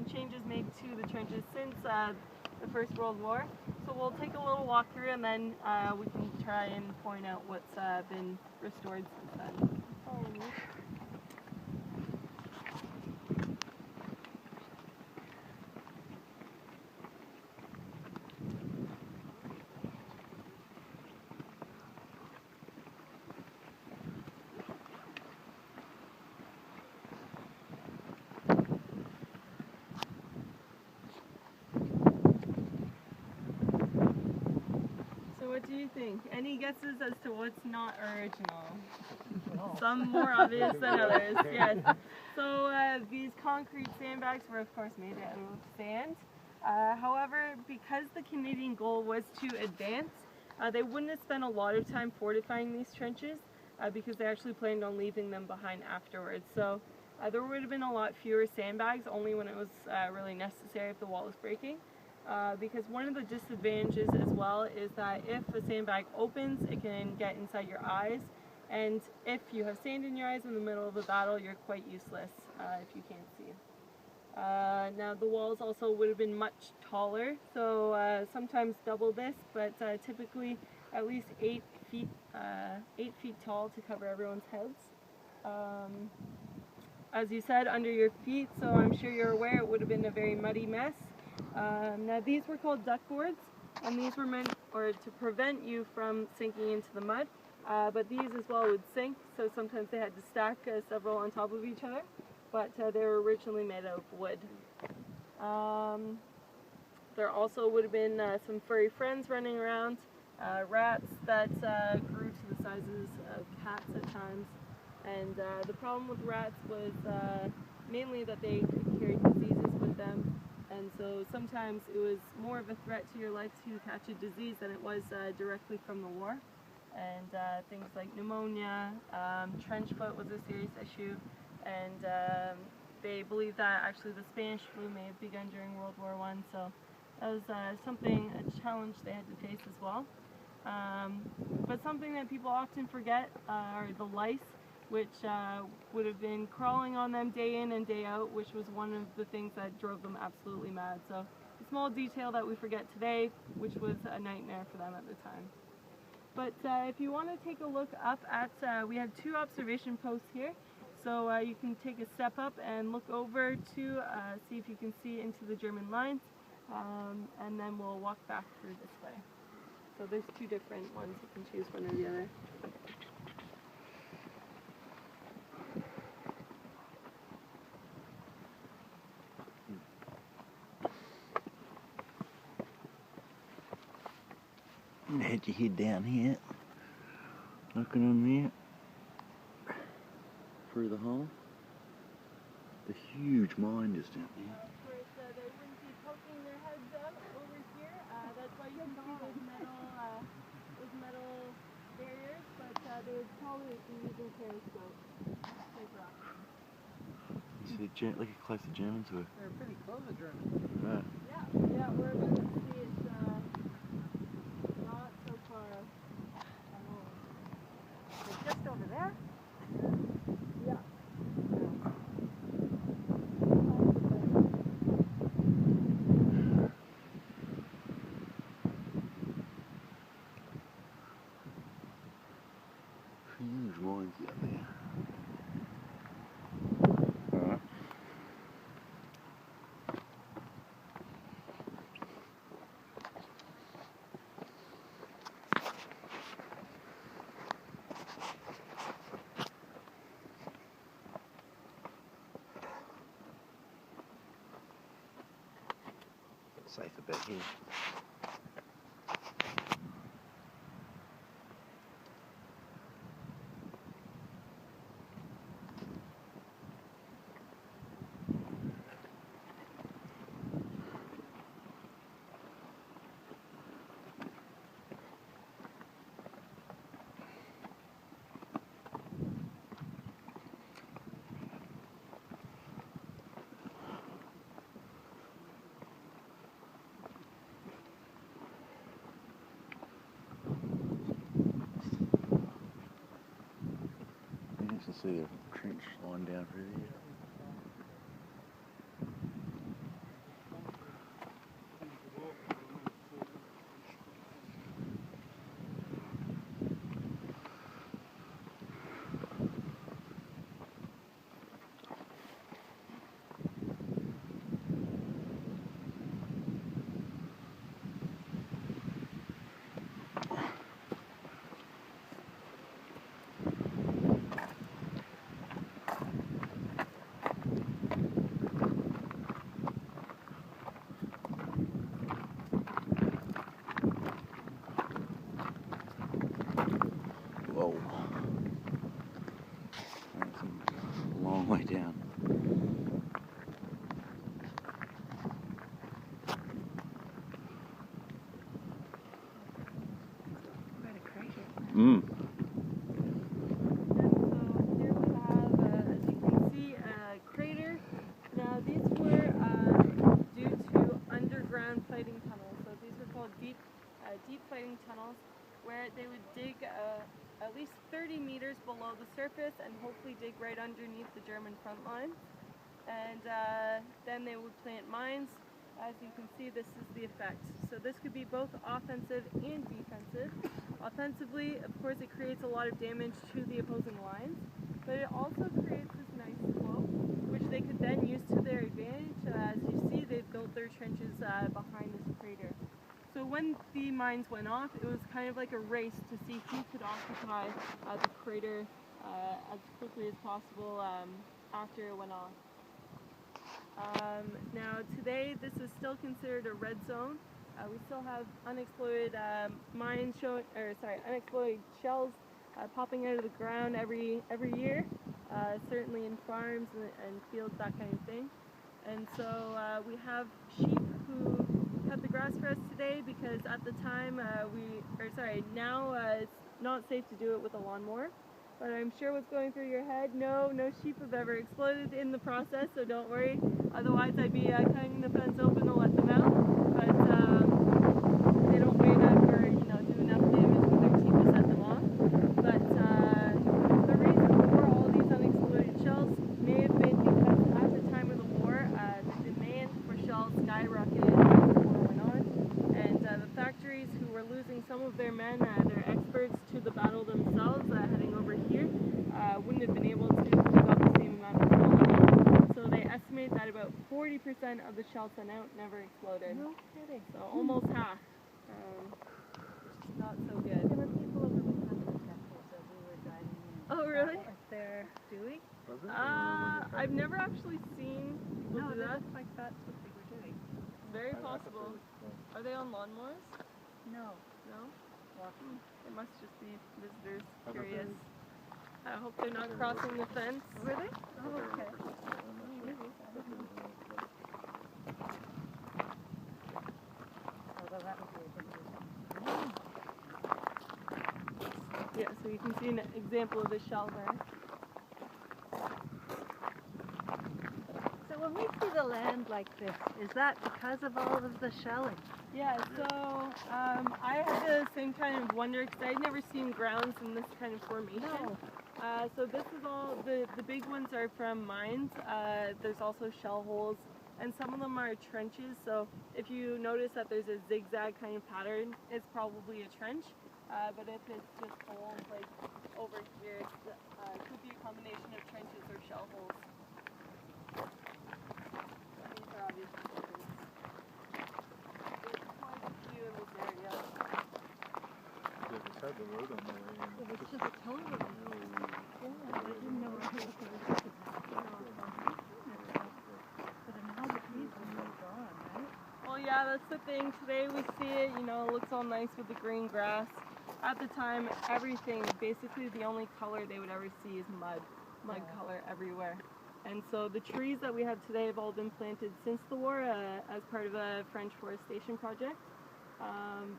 changes made to the trenches since the First World War. So we'll take a little walk through and then we can try and point out what's been restored since then. What do you think? Any guesses as to what's not original? Some more obvious than others, yes. So these concrete sandbags were of course made out of sand. However, because the Canadian goal was to advance, they wouldn't have spent a lot of time fortifying these trenches because they actually planned on leaving them behind afterwards. So there would have been a lot fewer sandbags, only when it was really necessary if the wall was breaking. Because one of the disadvantages as well is that if a sandbag opens, it can get inside your eyes, and if you have sand in your eyes in the middle of a battle, you're quite useless if you can't see. Now the walls also would have been much taller, so sometimes double this, but typically at least 8 feet tall to cover everyone's heads. As you said, under your feet, so I'm sure you're aware it would have been a very muddy mess. Now these were called duck boards, and these were meant to prevent you from sinking into the mud, but these as well would sink, so sometimes they had to stack several on top of each other, but they were originally made out of wood. There also would have been some furry friends running around, rats that grew to the sizes of cats at times, and the problem with rats was mainly that they could carry diseases with them. And so sometimes it was more of a threat to your life to catch a disease than it was directly from the war. And things like pneumonia, trench foot was a serious issue, and they believe that actually the Spanish flu may have begun during World War I, so that was a challenge they had to face as well. But something that people often forget are the lice, which would have been crawling on them day in and day out, which was one of the things that drove them absolutely mad. So a small detail that we forget today, which was a nightmare for them at the time. But if you want to take a look up at, we have 2 observation posts here, so you can take a step up and look over to see if you can see into the German lines, and then we'll walk back through this way. So there's 2 different ones, you can choose one or the other. Head your head down here, looking on there, through the hole. The huge mine just down there. Of course, they wouldn't be poking their heads up over here. That's why you can see those metal barriers, but they would probably be using periscopes. You see, look how close the Germans were. They're pretty close, the Germans. Yeah, we're about to see it. Not so far at all. They're just over there? Yeah. Huge mines out there. Alright. Safe a bit here. You can see a trench line down through there. Mm. And so here we have, as you can see, a crater. Now these were due to underground fighting tunnels. So these were called deep fighting tunnels, where they would dig at least 30 meters below the surface and hopefully dig right underneath the German front line. And then they would plant mines. As you can see, this is the effect. So this could be both offensive and defensive. Offensively, of course, it creates a lot of damage to the opposing lines, but it also creates this nice slope, which they could then use to their advantage. As you see, they've built their trenches behind this crater. So when the mines went off, it was kind of like a race to see who could occupy the crater as quickly as possible after it went off. Now today, this is still considered a red zone. We still have unexploded mines unexploded shells popping out of the ground every year, certainly in farms and fields, that kind of thing. And so we have sheep who cut the grass for us today because at the time now it's not safe to do it with a lawnmower. But I'm sure what's going through your head, no sheep have ever exploded in the process, so don't worry. Otherwise I'd be cutting the fence open to let them out. But they don't weigh enough or do enough damage with their teeth to set them off. But the reason for all these unexploded shells may have been because at the time of the war, the demand for shells skyrocketed as the war went on. And the factories who were losing some of their men, their experts, to the battle themselves, heading over here, wouldn't have been able to keep up the same amount of quality. So they estimate that about 40% of the shells sent out never exploded. No kidding. So almost half, which is not so good. There were people over behind the temples that we were driving in. Oh, really? Up there doing? I've never actually seen people No, do that that. looked like that's what they were doing. Very possible. Are they on lawnmowers? No. No? Walking. It must just be visitors curious. I hope they're not crossing the fence. Were they? Oh, okay. Although that would be a good reason. Yeah, so you can see an example of a shell there. So when we see the land like this, is that because of all of the shelling? Yeah, so I had the same kind of wonder because I'd never seen grounds in this kind of formation. No. So this is all, the big ones are from mines. There's also shell holes, and some of them are trenches. So if you notice that there's a zigzag kind of pattern, it's probably a trench. But if it's just holes like over here, it could be a combination of trenches or shell holes. These are obviously trenches. There's quite a few in this area. Yeah, just had the road on the way in. It was just totally. Yeah, I didn't know what it was. But now the trees are all gone, right? Well, yeah, that's the thing. Today we see it, it looks all nice with the green grass. At the time, everything, basically the only color they would ever see is mud color everywhere. And so the trees that we have today have all been planted since the war as part of a French forestation project.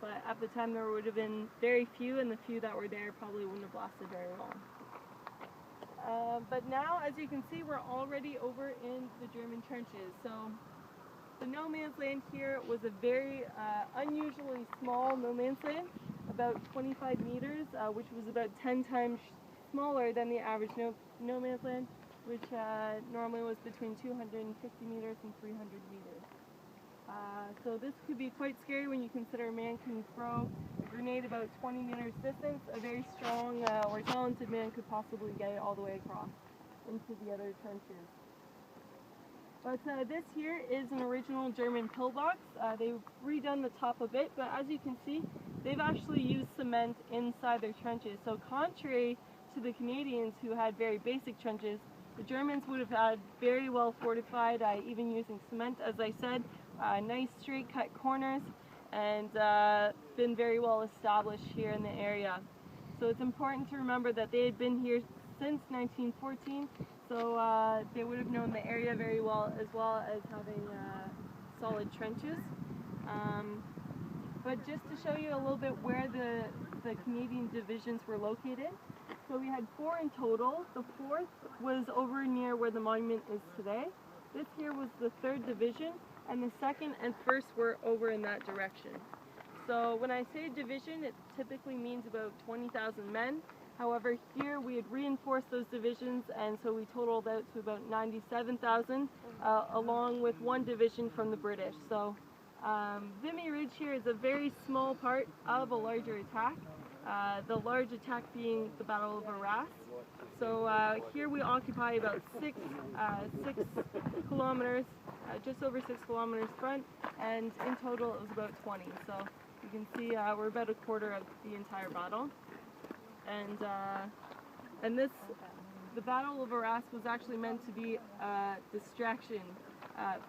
But at the time there would have been very few, and the few that were there probably wouldn't have lasted very long. But now, as you can see, we're already over in the German trenches. So the no man's land here was a very unusually small no man's land, about 25 meters, which was about 10 times smaller than the average no man's land, which normally was between 250 meters and 300 meters. So this could be quite scary when you consider a man can throw a grenade about 20 meters distance. A very strong or talented man could possibly get it all the way across into the other trenches. But this here is an original German pillbox. They've redone the top a bit, but as you can see, they've actually used cement inside their trenches. So contrary to the Canadians who had very basic trenches, the Germans would have had very well fortified, even using cement, as I said, nice straight cut corners, and been very well established here in the area. So it's important to remember that they had been here since 1914, so they would have known the area very well as having solid trenches. But just to show you a little bit where the Canadian divisions were located. So we had 4 in total. The 4th was over near where the monument is today. This here was the 3rd division, and the 2nd and 1st were over in that direction. So when I say division, it typically means about 20,000 men. However, here we had reinforced those divisions, and so we totaled out to about 97,000, along with 1 division from the British. So Vimy Ridge here is a very small part of a larger attack. The large attack being the Battle of Arras. So here we occupy about 6 kilometers, just over 6 kilometers front, and in total it was about 20. So you can see we're about a quarter of the entire battle. And the Battle of Arras was actually meant to be a distraction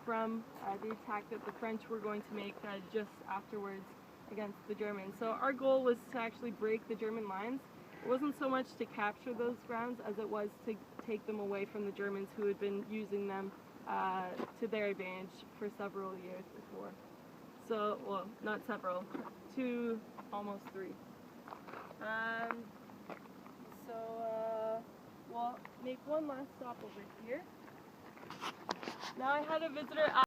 from the attack that the French were going to make just afterwards against the Germans. So our goal was to actually break the German lines. It wasn't so much to capture those grounds as it was to take them away from the Germans who had been using them to their advantage for several years before. So, well, not several, 2, almost 3. We'll make one last stop over here. Now I had a visitor